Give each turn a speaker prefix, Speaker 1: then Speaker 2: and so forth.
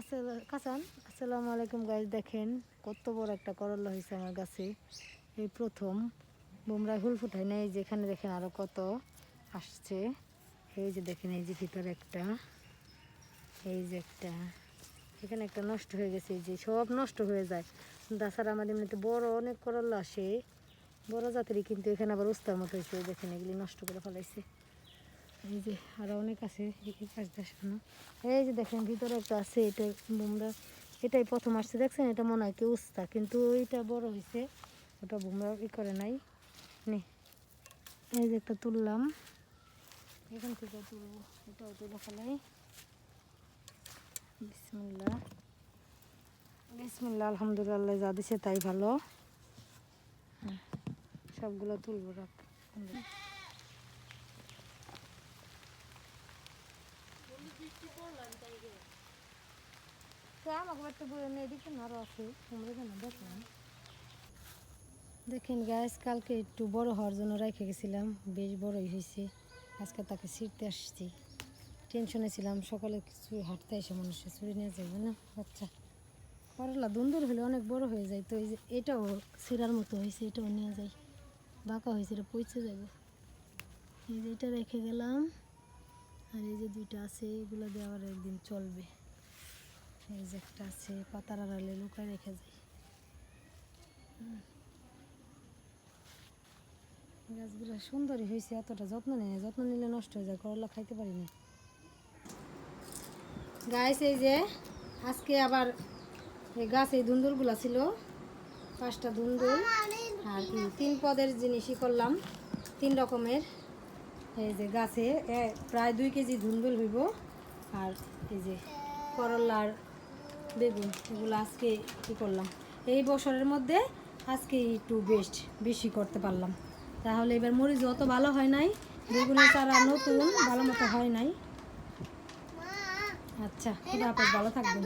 Speaker 1: আসসালামু আলাইকুম গাইস, দেখেন কত বড় একটা করলা হয়েছে আমার গাছে। এই প্রথম বুমরা ফুল ফুটাই না, এই যেখানে দেখেন আরো কত আসছে। এই যে দেখেন, এই যে ভিতরে একটা, এই যে একটা, এখানে একটা নষ্ট হয়ে গেছে। এই যে সব নষ্ট হয়ে যায়। তাছাড়া আমাদের এমনিতে বড় অনেক করলা আসে, বড় জাতেরই, কিন্তু এখানে আবার উস্তার মতো হয়েছে। দেখেন এগুলি নষ্ট করে ফেলাইছে। এই যে আরো অনেক আছে, এই পাশ দেখানো। এই যে দেখেন ভিতরে একটা আছে, এটা বুমরা, এটাই প্রথম আসছে দেখছেন। এটা মনে হয় কি উস্তা, কিন্তু ওইটা বড় হয়েছে, ওটা বুমরা করে নাই। নে, এই যে একটা তুললাম, এখান থেকে তুলবো, এটাও তুলে ফেলাই। বিসমিল্লাহ বিসমিল্লাহ, আলহামদুলিল্লাহ, যা দিছে তাই ভালো। সবগুলো তুলবো, রাখ। দেখেন গাছ, কালকে একটু বড় হওয়ার জন্য রেখে গেছিলাম, বেশ বড়ই হয়েছে। আজকে তাকে ছিঁড়তে আসছি, টেনশনে ছিলাম। সকালে কিছু হাঁটতে এসে মানুষের ছুরি নিয়ে যাবে না বাচ্চা। করলা দুন্দুর হলে অনেক বড় হয়ে যায়, তো এই যে এটাও ছিঁড়ার মতো হয়েছে, এটাও নিয়ে যাই। বাঁকা হয়েছে, এটা পচে যাবে। এই যে এটা রেখে গেলাম, আর এই যে দুইটা আছে, এগুলো দিয়ে আবার একদিন চলবে। এই যে একটা আছে, পাতার আড়ালে লুকায় রেখে যায়। গাছগুলো সুন্দরই হয়েছে, এতটা যত্ন নেই, যত্ন নিলে নষ্ট হয়ে যায়, করলা খাইতে পারি না গাছ। এই যে আজকে আবার এই গাছে এই ধুন্দুলগুলো ছিল, 5টা ধুন্দুল, আর কি 3 পদের জিনিসই করলাম, 3 রকমের। এই যে গাছে প্রায় 2 কেজি ধুন্দুল হইব। আর এই যে করলার বেগুন, এগুলো আজকে কী করলাম, এই বছরের মধ্যে আজকে একটু বেশি করতে পারলাম। তাহলে এবার মরিচ অত ভালো হয় নাই, বেগুনের চারা নতুন ভালো মতো হয় নাই। আচ্ছা, খুদা হাফেজ, ভালো থাকবেন।